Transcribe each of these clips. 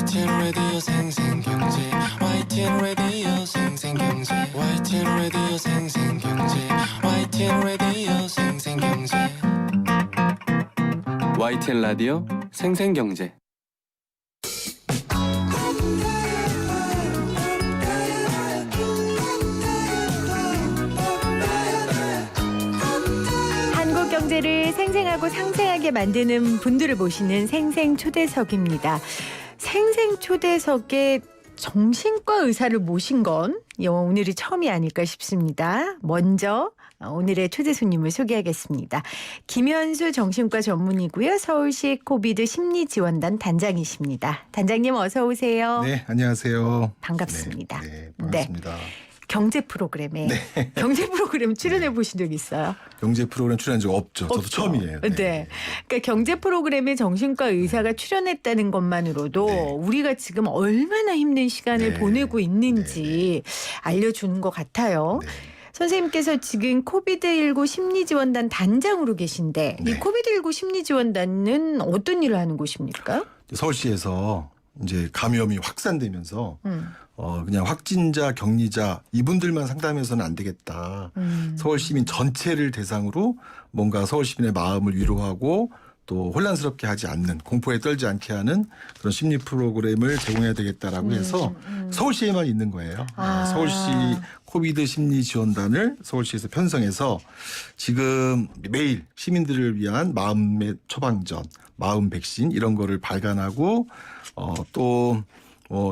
YTN 라디오 생생경제 YTN 라디오 생생경제 YTN 라디오 생생경제 YTN 라디오 생생경제 YTN 라디오 생생경제. 한국 경제를 생생하고 상생하게 만드는 분들을 모시는 생생초대석입니다. 생생초대석에 정신과 의사를 모신 건 오늘이 처음이 아닐까 싶습니다. 먼저 오늘의 초대 손님을 소개하겠습니다. 김현수 정신과 전문의고요. 서울시 코비드 심리지원단 단장이십니다. 단장님 어서 오세요. 네, 안녕하세요. 반갑습니다. 네, 반갑습니다. 경제 프로그램에 경제 프로그램 출연해 보신 적 있어요? 경제 프로그램 출연한 적 없죠. 저도 없죠. 처음이에요. 네. 그러니까 경제 프로그램에 정신과 의사가 출연했다는 것만으로도 네. 우리가 지금 얼마나 힘든 시간을 네. 보내고 있는지 알려주는 것 같아요. 네. 선생님께서 지금 코비드19 심리지원단 단장으로 계신데 이 네. 코비드19 심리지원단은 어떤 일을 하는 곳입니까? 서울시에서 이제 감염이 확산되면서 그냥 확진자, 격리자 이분들만 상담해서는 안 되겠다. 서울 시민 전체를 대상으로 뭔가 서울 시민의 마음을 위로하고 또 혼란스럽게 하지 않는, 공포에 떨지 않게 하는 그런 심리 프로그램을 제공해야 되겠다라고 해서 서울시에만 있는 거예요. 서울시 코비드 심리 지원단을 서울시에서 편성해서 지금 매일 시민들을 위한 마음의 처방전, 마음 백신 이런 거를 발간하고 또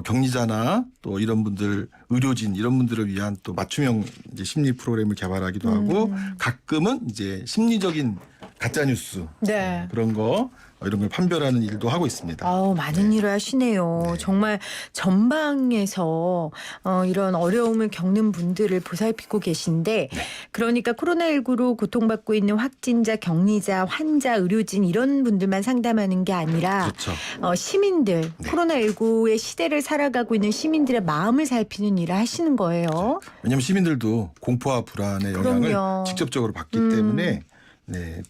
격리자나 또 이런 분들, 의료진 이런 분들을 위한 또 맞춤형 이제 심리 프로그램을 개발하기도 하고 가끔은 이제 심리적인 가짜 뉴스 네. 그런 거 이런 걸 판별하는 일도 하고 있습니다. 많은 일을 하시네요. 네. 정말 전방에서 이런 어려움을 겪는 분들을 보살피고 계신데 그러니까 코로나19로 고통받고 있는 확진자, 격리자, 환자, 의료진 이런 분들만 상담하는 게 아니라 그렇죠. 시민들, 코로나19의 시대를 살아가고 있는 시민들의 마음을 살피는 일을 하시는 거예요. 왜냐하면 시민들도 공포와 불안의 영향을 그럼요. 직접적으로 받기 때문에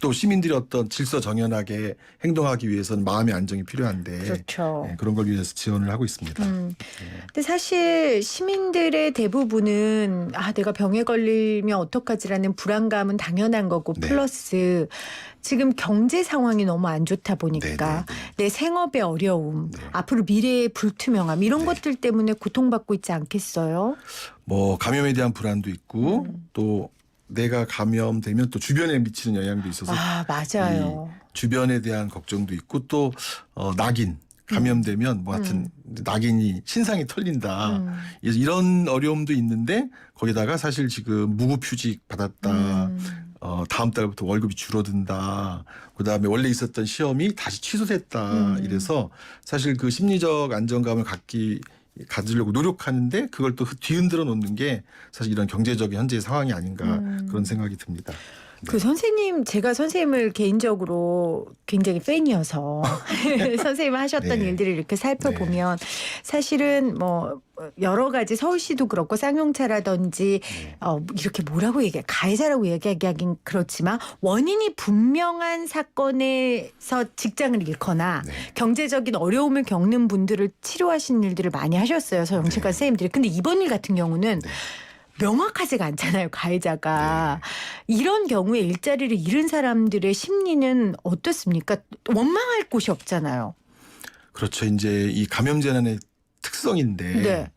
또 시민들이 어떤 질서 정연하게 행동하기 위해서는 마음의 안정이 필요한데 그렇죠. 그런 걸 위해서 지원을 하고 있습니다. 근데 사실 시민들의 대부분은 내가 병에 걸리면 어떡하지라는 불안감은 당연한 거고 네. 플러스 지금 경제 상황이 너무 안 좋다 보니까 내 생업의 어려움, 앞으로 미래의 불투명함 이런 것들 때문에 고통받고 있지 않겠어요? 뭐 감염에 대한 불안도 있고 또 내가 감염되면 또 주변에 미치는 영향도 있어서 맞아요. 이 주변에 대한 걱정도 있고 또 낙인 감염되면 뭐 하여튼 낙인이 신상이 털린다. 그래서 이런 어려움도 있는데 거기다가 사실 지금 무급휴직 받았다. 다음 달부터 월급이 줄어든다. 그다음에 원래 있었던 시험이 다시 취소됐다. 이래서 사실 그 심리적 안정감을 가지려고 노력하는데 그걸 또 뒤흔들어 놓는 게 사실 이런 경제적인 현재의 상황이 아닌가 그런 생각이 듭니다. 그 선생님, 제가 선생님을 개인적으로 굉장히 팬이어서 선생님 하셨던 네. 일들을 이렇게 살펴보면 사실은 뭐 여러 가지 서울시도 그렇고 쌍용차라든지 이렇게 뭐라고 가해자라고 얘기하긴 그렇지만 원인이 분명한 사건에서 직장을 잃거나 경제적인 어려움을 겪는 분들을 치료하시는 일들을 많이 하셨어요. 정신과 선생님들이. 근데 이번 일 같은 경우는 명확하지가 않잖아요, 가해자가. 이런 경우에 일자리를 잃은 사람들의 심리는 어떻습니까? 원망할 곳이 없잖아요. 그렇죠. 이제 이 감염 재난의 특성인데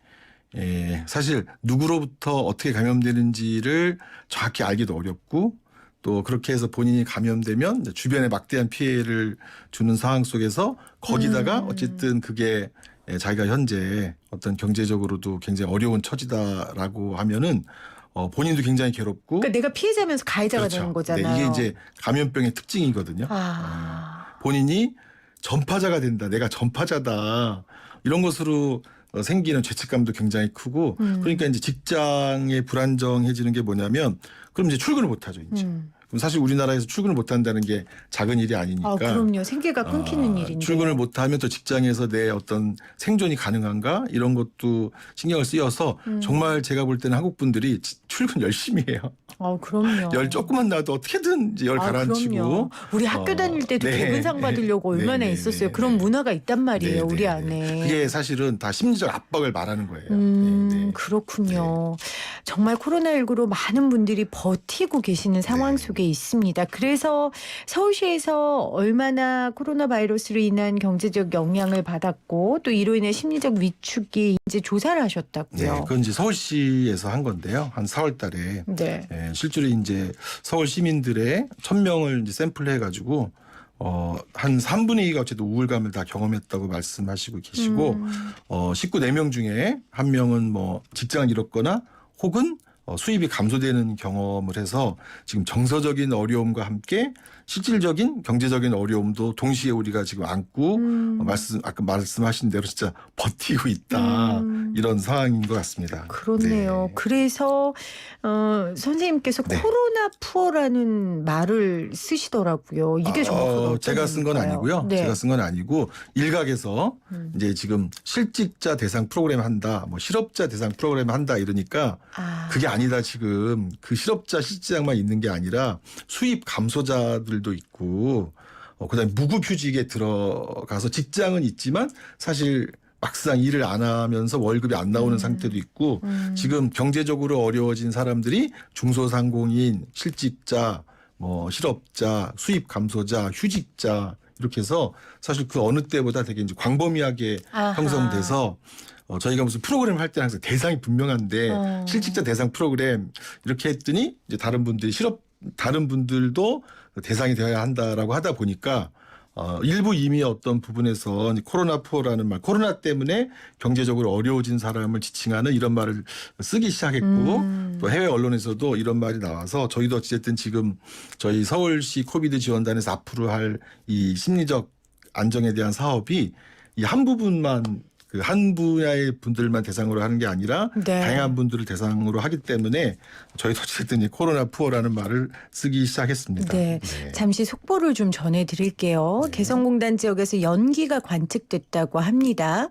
사실 누구로부터 어떻게 감염되는지를 정확히 알기도 어렵고 또 그렇게 해서 본인이 감염되면 주변에 막대한 피해를 주는 상황 속에서 거기다가 어쨌든 그게 자기가 현재 어떤 경제적으로도 굉장히 어려운 처지다라고 하면은 본인도 굉장히 괴롭고 그러니까 내가 피해자면서 가해자가 되는 거잖아요. 네, 이게 이제 감염병의 특징이거든요. 본인이 전파자가 된다. 내가 전파자다. 이런 것으로 생기는 죄책감도 굉장히 크고 그러니까 이제 직장에 불안정해지는 게 뭐냐면 그럼 이제 출근을 못 하죠. 이제. 그럼 사실 우리나라에서 출근을 못 한다는 게 작은 일이 아니니까. 아, 그럼요. 생계가 끊기는 일인데. 출근을 못 하면 또 직장에서 내 어떤 생존이 가능한가 이런 것도 신경을 쓰여서 정말 제가 볼 때는 한국 분들이 출근 열심히 해요. 그럼요. 열 조금만 나도 어떻게든 이제 열 가라앉히고. 그럼요. 우리 학교 다닐 때도 네. 개근상 받으려고 얼마나 네, 네, 있었어요. 네, 그런 네. 문화가 있단 말이에요. 네, 우리 네, 안에. 네. 그게 사실은 다 심리적 압박을 말하는 거예요. 네, 네. 그렇군요. 정말 코로나19로 많은 분들이 버티고 계시는 상황 속에 있습니다. 그래서 서울시에서 얼마나 코로나 바이러스로 인한 경제적 영향을 받았고 또 이로 인해 심리적 위축이 이제 조사를 하셨다고요. 네, 그건 이제 서울시에서 한 건데요. 한 4월 달에 네. 실제로 이제 서울 시민들의 1,000명을 이제 샘플해 가지고 한 3분의 2가 어쨌든 우울감을 다 경험했다고 말씀하시고 계시고 식구 4명 중에 1명은 뭐 직장을 잃었거나 혹은 수입이 감소되는 경험을 해서 지금 정서적인 어려움과 함께 실질적인 경제적인 어려움도 동시에 우리가 지금 안고 아까 말씀하신 대로 진짜 버티고 있다 이런 상황인 것 같습니다. 그렇네요. 네. 그래서 선생님께서 네. 코로나 푸어라는 말을 쓰시더라고요. 이게 정확하게 어떤 제가 쓴 건 의미일까요? 아니고요. 네. 제가 쓴 건 아니고 일각에서 이제 지금 실직자 대상 프로그램 한다, 뭐 실업자 대상 프로그램 한다 이러니까 그게 아니다. 지금 그 실업자 실직자만 있는 게 아니라 수입 감소자들도 있고 그다음에 무급휴직에 들어가서 직장은 있지만 사실 막상 일을 안 하면서 월급이 안 나오는 상태도 있고 지금 경제적으로 어려워진 사람들이 중소상공인, 실직자, 뭐 실업자, 수입 감소자, 휴직자 이렇게 해서 사실 그 어느 때보다 되게 이제 광범위하게 형성돼서 저희가 무슨 프로그램 할 때는 항상 대상이 분명한데 실직자 대상 프로그램 이렇게 했더니 이제 다른 분들도 대상이 되어야 한다라고 하다 보니까 일부 이미 어떤 부분에서 코로나 푸어라는 말, 코로나 때문에 경제적으로 어려워진 사람을 지칭하는 이런 말을 쓰기 시작했고 또 해외 언론에서도 이런 말이 나와서 저희도 어쨌든 지금 저희 서울시 코비드 지원단에서 앞으로 할 이 심리적 안정에 대한 사업이 이 한 부분만 그 한 분야의 분들만 대상으로 하는 게 아니라 네. 다양한 분들을 대상으로 하기 때문에 저희도 어쨌든 이 코로나 푸어라는 말을 쓰기 시작했습니다. 네. 잠시 속보를 좀 전해드릴게요. 개성공단 지역에서 연기가 관측됐다고 합니다.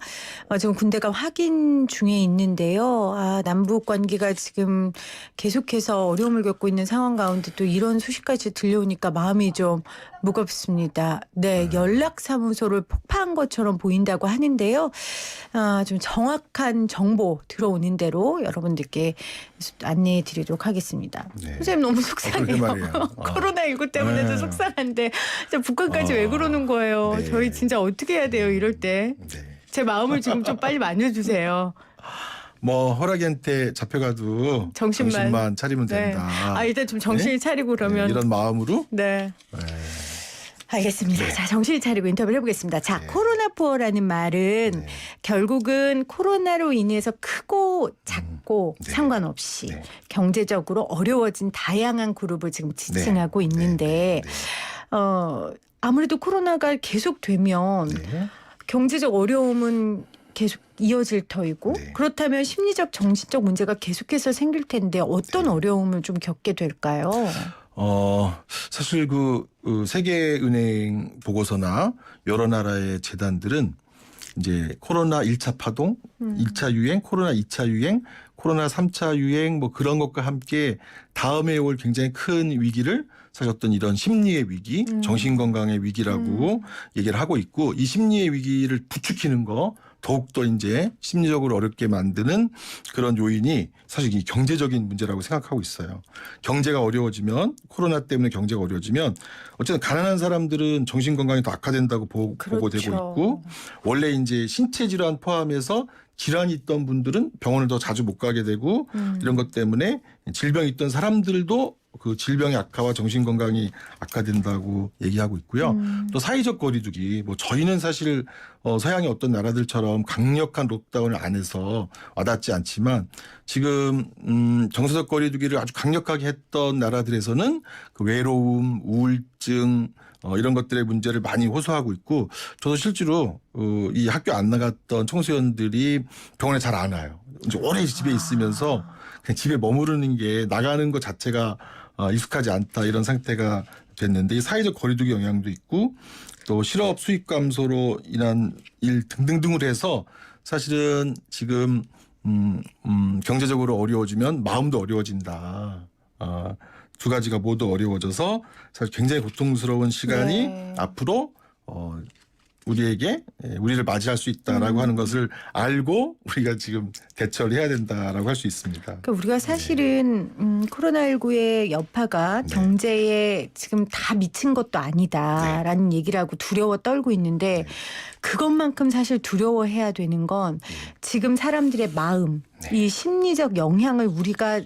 지금 군대가 확인 중에 있는데요. 남북 관계가 지금 계속해서 어려움을 겪고 있는 상황 가운데 또 이런 소식까지 들려오니까 마음이 좀 무겁습니다. 네, 연락사무소를 폭파한 것처럼 보인다고 하는데요. 좀 정확한 정보 들어오는 대로 여러분들께 안내해 드리도록 하겠습니다. 네. 선생님 너무 속상해요. 말이에요. 코로나19 때문에도 네. 속상한데 진짜 북한까지 왜 그러는 거예요. 네. 저희 진짜 어떻게 해야 돼요 이럴 때. 네. 제 마음을 지금 좀 빨리 만져주세요. 뭐 허락한테 잡혀가도 정신만 차리면 네. 된다. 일단 좀 정신을 차리고 그러면. 네, 이런 마음으로 네. 알겠습니다. 자, 정신을 차리고 인터뷰를 해보겠습니다. 자, 코로나 푸어라는 말은 결국은 코로나로 인해서 크고 작고 상관없이 경제적으로 어려워진 다양한 그룹을 지금 지칭하고 있는데 아무래도 코로나가 계속되면 경제적 어려움은 계속 이어질 터이고 그렇다면 심리적 정신적 문제가 계속해서 생길 텐데 어떤 어려움을 좀 겪게 될까요? 사실 그 세계은행 보고서나 여러 나라의 재단들은 이제 코로나 1차 파동, 1차 유행, 코로나 2차 유행, 코로나 3차 유행 뭐 그런 것과 함께 다음에 올 굉장히 큰 위기를 사실 어떤 이런 심리의 위기, 정신건강의 위기라고 얘기를 하고 있고 이 심리의 위기를 부추기는 거 더욱더 이제 심리적으로 어렵게 만드는 그런 요인이 사실 이 경제적인 문제라고 생각하고 있어요. 경제가 어려워지면 코로나 때문에 경제가 어려워지면 어쨌든 가난한 사람들은 정신건강이 더 악화된다고 보고되고 있고 원래 이제 신체 질환 포함해서 질환이 있던 분들은 병원을 더 자주 못 가게 되고 이런 것 때문에 질병이 있던 사람들도 그 질병의 악화와 정신건강이 악화된다고 얘기하고 있고요. 또 사회적 거리두기 뭐 저희는 사실 서양의 어떤 나라들처럼 강력한 록다운을 안 해서 와닿지 않지만 지금 정서적 거리두기를 아주 강력하게 했던 나라들에서는 그 외로움, 우울증 이런 것들의 문제를 많이 호소하고 있고 저도 실제로 이 학교 안 나갔던 청소년들이 병원에 잘 안 와요. 이제 오래 집에 있으면서 그냥 집에 머무르는 게 나가는 것 자체가 익숙하지 않다 이런 상태가 됐는데 이 사회적 거리두기 영향도 있고 또 실업 수입 감소로 인한 일 등등등으로 해서 사실은 지금 경제적으로 어려워지면 마음도 어려워진다. 두 가지가 모두 어려워져서 사실 굉장히 고통스러운 시간이 네. 앞으로 우리를 맞이할 수 있다라고 하는 것을 알고 우리가 지금 대처를 해야 된다라고 할 수 있습니다. 그러니까 우리가 사실은 코로나19의 여파가 네. 경제에 지금 다 미친 것도 아니다라는 얘기를 하고 두려워 떨고 있는데 네. 그것만큼 사실 두려워해야 되는 건 지금 사람들의 마음, 이 심리적 영향을 우리가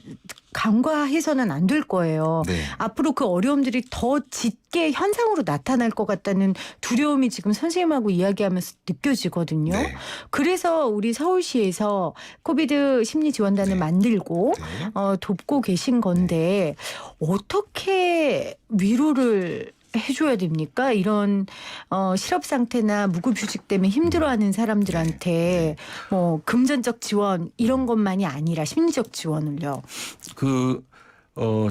간과해서는 안 될 거예요. 네. 앞으로 그 어려움들이 더 짙게 현상으로 나타날 것 같다는 두려움이 지금 선생님하고 이야기하면서 느껴지거든요. 네. 그래서 우리 서울시에서 코비드 심리지원단을 네. 만들고 네. 돕고 계신 건데 어떻게 위로를 해줘야 됩니까? 이런 실업 상태나 무급휴직 때문에 힘들어하는 사람들한테 뭐 금전적 지원 이런 것만이 아니라 심리적 지원을요.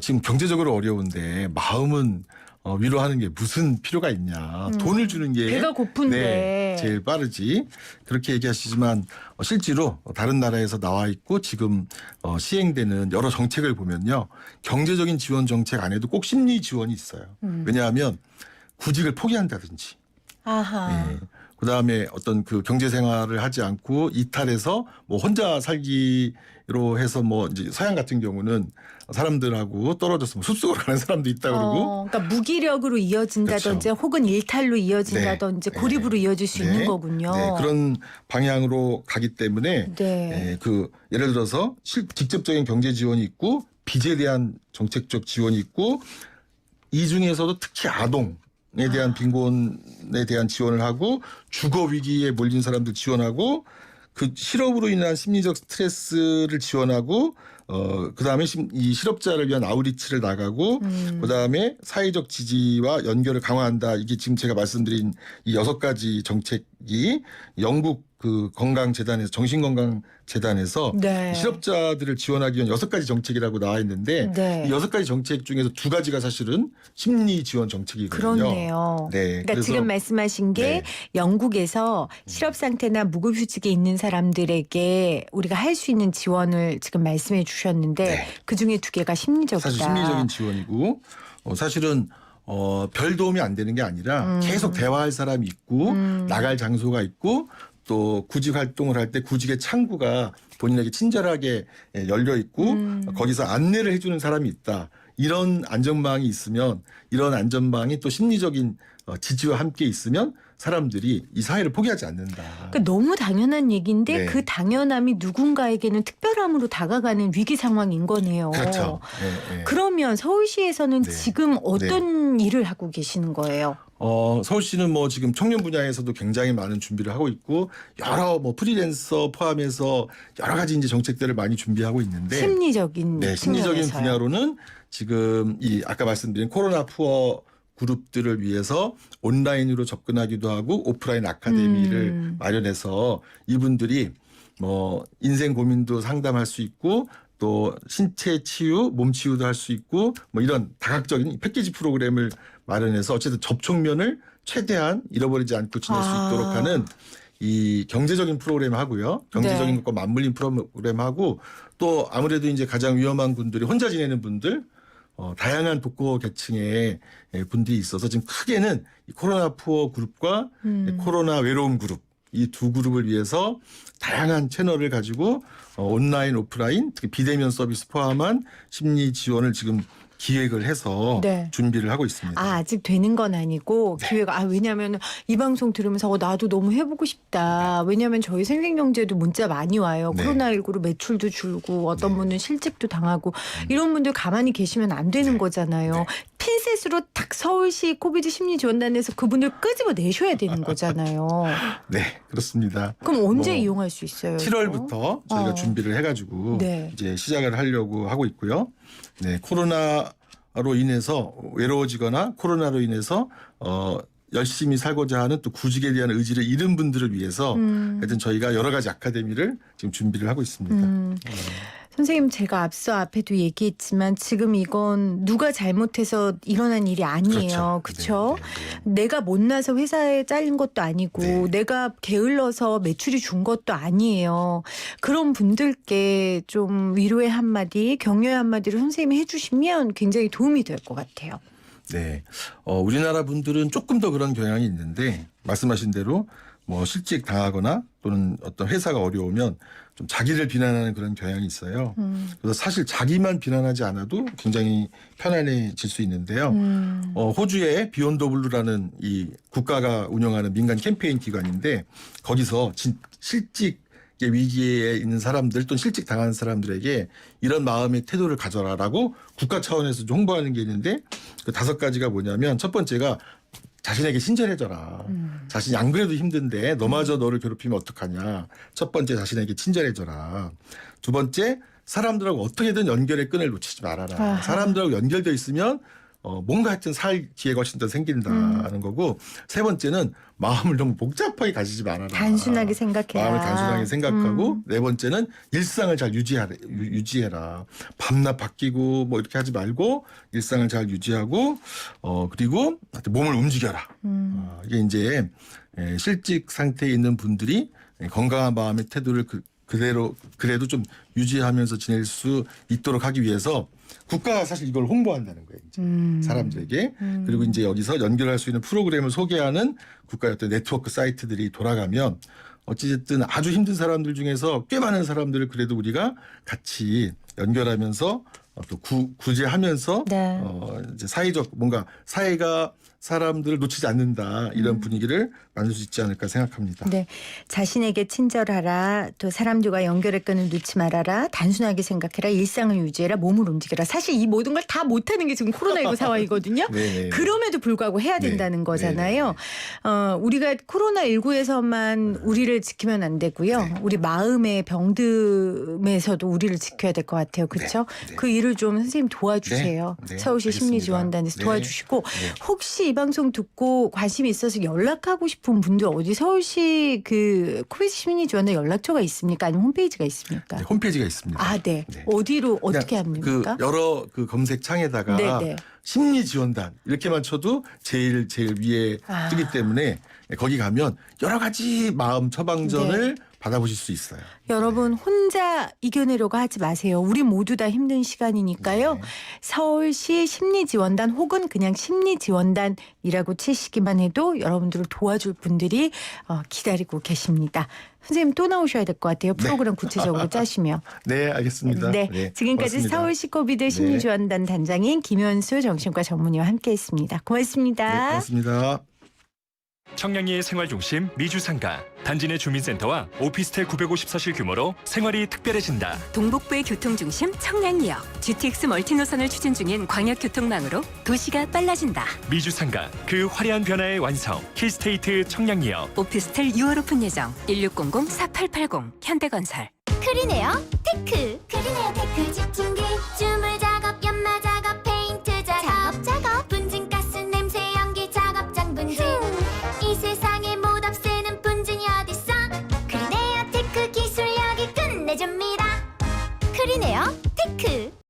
지금 경제적으로 어려운데 마음은 위로하는 게 무슨 필요가 있냐. 돈을 주는 게 배가 고픈데. 네, 제일 빠르지. 그렇게 얘기하시지만 실제로 다른 나라에서 나와 있고 지금 시행되는 여러 정책을 보면요. 경제적인 지원 정책 안에도 꼭 심리 지원이 있어요. 왜냐하면 구직을 포기한다든지 아하. 네. 그다음에 어떤 그 경제 생활을 하지 않고 이탈해서 뭐 혼자 살기로 해서 뭐 이제 서양 같은 경우는 사람들하고 떨어져서 뭐 숲속으로 가는 사람도 있다 그러고 그러니까 무기력으로 이어진다든지 그렇죠. 혹은 일탈로 이어진다든지 네. 고립으로 이어질 수 네. 있는 거군요. 네. 그런 방향으로 가기 때문에 네. 예를 들어서 직접적인 경제 지원이 있고 빚에 대한 정책적 지원이 있고 이 중에서도 특히 아동에 대한 빈곤에 대한 지원을 하고 주거 위기에 몰린 사람들 지원하고 그 실업으로 인한 심리적 스트레스를 지원하고 그다음에 이 실업자를 위한 아우리치를 나가고 그다음에 사회적 지지와 연결을 강화한다. 이게 지금 제가 말씀드린 이 6가지 정책이 영국 그 건강재단에서 정신건강재단에서 네. 실업자들을 지원하기 위한 6가지 정책이라고 나와 있는데 네. 이 6가지 정책 중에서 2가지가 사실은 심리 지원 정책이거든요. 그렇네요. 네. 그러니까 그래서 지금 말씀하신 게 네. 영국에서 실업 상태나 무급휴직에 있는 사람들에게 우리가 할 수 있는 지원을 지금 말씀해 주셨는데 네. 그 중에 2개가 심리적이다. 사실 심리적인 지원이고 사실은 별 도움이 안 되는 게 아니라 계속 대화할 사람이 있고 나갈 장소가 있고 또 구직 활동을 할 때 구직의 창구가 본인에게 친절하게 열려 있고 거기서 안내를 해주는 사람이 있다. 이런 안전망이 있으면 이런 안전망이 또 심리적인 지지와 함께 있으면 사람들이 이 사회를 포기하지 않는다. 그러니까 너무 당연한 얘기인데 네. 그 당연함이 누군가에게는 특별함으로 다가가는 위기 상황인 거네요. 그렇죠. 네, 네. 그러면 서울시에서는 네. 지금 어떤 일을 하고 계시는 거예요? 서울시는 뭐 지금 청년 분야에서도 굉장히 많은 준비를 하고 있고 여러 뭐 프리랜서 포함해서 여러 가지 이제 정책들을 많이 준비하고 있는데 심리적인 심리적인 측면에서요. 분야로는 지금 이 아까 말씀드린 코로나 푸어 그룹들을 위해서 온라인으로 접근하기도 하고 오프라인 아카데미를 마련해서 이분들이 뭐 인생 고민도 상담할 수 있고 또 신체 치유, 몸 치유도 할 수 있고 뭐 이런 다각적인 패키지 프로그램을 마련해서 어쨌든 접촉면을 최대한 잃어버리지 않고 지낼 수 있도록 하는 이 경제적인 프로그램 하고요. 경제적인 네. 것과 맞물린 프로그램 하고 또 아무래도 이제 가장 위험한 분들이 혼자 지내는 분들 다양한 독거 계층의 분들이 있어서 지금 크게는 이 코로나 푸어 그룹과 코로나 외로움 그룹 이 두 그룹을 위해서 다양한 채널을 가지고 온라인, 오프라인, 특히 비대면 서비스 포함한 심리 지원을 지금 기획을 해서 네. 준비를 하고 있습니다. 아직 되는 건 아니고 네. 기회가 왜냐하면 이 방송 들으면서 나도 너무 해보고 싶다. 왜냐하면 저희 생생경제도 문자 많이 와요. 네. 코로나19로 매출도 줄고 어떤 네. 분은 실직도 당하고 이런 분들 가만히 계시면 안 되는 네. 거잖아요. 네. 핀셋으로 딱 서울시 코비드 심리지원단에서 그분들 끄집어 내셔야 되는 거잖아요. 네, 그렇습니다. 그럼 언제 뭐 이용할 수 있어요? 이거? 7월부터 저희가 준비를 해가지고 네. 이제 시작을 하려고 하고 있고요. 네, 코로나로 인해서 외로워지거나 코로나로 인해서 열심히 살고자 하는 또 구직에 대한 의지를 잃은 분들을 위해서 하여튼 저희가 여러 가지 아카데미를 지금 준비를 하고 있습니다. 선생님 제가 앞서 앞에도 얘기했지만 지금 이건 누가 잘못해서 일어난 일이 아니에요. 그렇죠? 내가 못나서 회사에 잘린 것도 아니고 네. 내가 게을러서 매출이 준 것도 아니에요. 그런 분들께 좀 위로의 한마디, 격려의 한마디를 선생님이 해주시면 굉장히 도움이 될 것 같아요. 네. 우리나라 분들은 조금 더 그런 경향이 있는데 말씀하신 대로 뭐 실직 당하거나 또는 어떤 회사가 어려우면 좀 자기를 비난하는 그런 경향이 있어요. 그래서 사실 자기만 비난하지 않아도 굉장히 편안해질 수 있는데요. 호주의 비욘드 블루라는 이 국가가 운영하는 민간 캠페인 기관인데 거기서 실직 위기에 있는 사람들 또는 실직 당한 사람들에게 이런 마음의 태도를 가져라라고 국가 차원에서 좀 홍보하는 게 있는데 그 5가지가 뭐냐면 첫 번째가 자신에게 친절해져라. 자신이 안 그래도 힘든데 너마저 너를 괴롭히면 어떡하냐. 첫 번째 자신에게 친절해져라. 두 번째 사람들하고 어떻게든 연결의 끈을 놓치지 말아라. 아하. 사람들하고 연결되어 있으면 뭔가 하여튼 살 기회가 훨씬 더 생긴다는 거고 세 번째는 마음을 너무 복잡하게 가지지 말아라. 단순하게 생각해라. 마음을 단순하게 생각하고 네 번째는 일상을 잘 유지해라. 밤낮 바뀌고 뭐 이렇게 하지 말고 일상을 잘 유지하고 그리고 몸을 움직여라. 이게 이제 실직 상태에 있는 분들이 건강한 마음의 태도를 그래도 좀 유지하면서 지낼 수 있도록 하기 위해서 국가가 사실 이걸 홍보한다는 거예요. 이제 사람들에게. 그리고 이제 여기서 연결할 수 있는 프로그램을 소개하는 국가의 어떤 네트워크 사이트들이 돌아가면 어찌됐든 아주 힘든 사람들 중에서 꽤 많은 사람들을 그래도 우리가 같이 연결하면서 또 구제하면서 네. 이제 사회적 뭔가 사회가 사람들을 놓치지 않는다 이런 분위기를 만들 수 있지 않을까 생각합니다. 네, 자신에게 친절하라, 또 사람들과 연결의 끈을 놓지 말아라, 단순하게 생각해라, 일상을 유지해라, 몸을 움직여라. 사실 이 모든 걸 다 못하는 게 지금 코로나19 상황이거든요. 네네. 그럼에도 불구하고 해야 된다는 네. 거잖아요. 우리가 코로나19에서만 우리를 지키면 안 되고요. 네. 우리 마음의 병듦에서도 우리를 지켜야 될 것 같아요. 그렇죠? 네. 그 일을 좀 선생님 도와주세요. 네. 네. 서울시 알겠습니다. 심리지원단에서 네. 도와주시고 네. 혹시 이 방송 듣고 관심이 있어서 연락하고 싶은 분들 어디 서울시 그 코비드 심리지원단 연락처가 있습니까? 아니면 홈페이지가 있습니까? 네, 홈페이지가 있습니다. 아, 네. 네. 어디로 어떻게 그냥 합니까? 그 여러 그 검색 창에다가 네네. 심리지원단 이렇게만 쳐도 제일 위에 아. 뜨기 때문에 거기 가면 여러 가지 마음 처방전을 네. 받아보실 수 있어요. 여러분 혼자 이겨내려고 하지 마세요. 우리 모두 다 힘든 시간이니까요. 네. 서울시 심리지원단 혹은 그냥 심리지원단이라고 치시기만 해도 여러분들을 도와줄 분들이 기다리고 계십니다. 선생님 또 나오셔야 될 것 같아요. 프로그램 구체적으로 짜시면. 네, 알겠습니다. 네, 지금까지 고맙습니다. 서울시 코비드 심리지원단 단장인 김현수 정신과 전문의와 함께했습니다. 고맙습니다. 네, 고맙습니다. 청량리의 생활중심 미주상가 단지 내 주민센터와 오피스텔 954실 규모로 생활이 특별해진다. 동북부의 교통중심 청량리역 GTX 멀티노선을 추진 중인 광역교통망으로 도시가 빨라진다. 미주상가 그 화려한 변화의 완성 힐스테이트 청량리역. 오피스텔 6월 오픈 예정 1600-4880 현대건설. 크리네어 테크 크리네어 테크 집중기 주물 작업 연마 작업 페인트 작업 분진가스 냄새 연기 작업장 분진 이 세상에 못 없애는 분진이 어딨어 크리네어 테크 기술력이 끝내줍니다 크리네어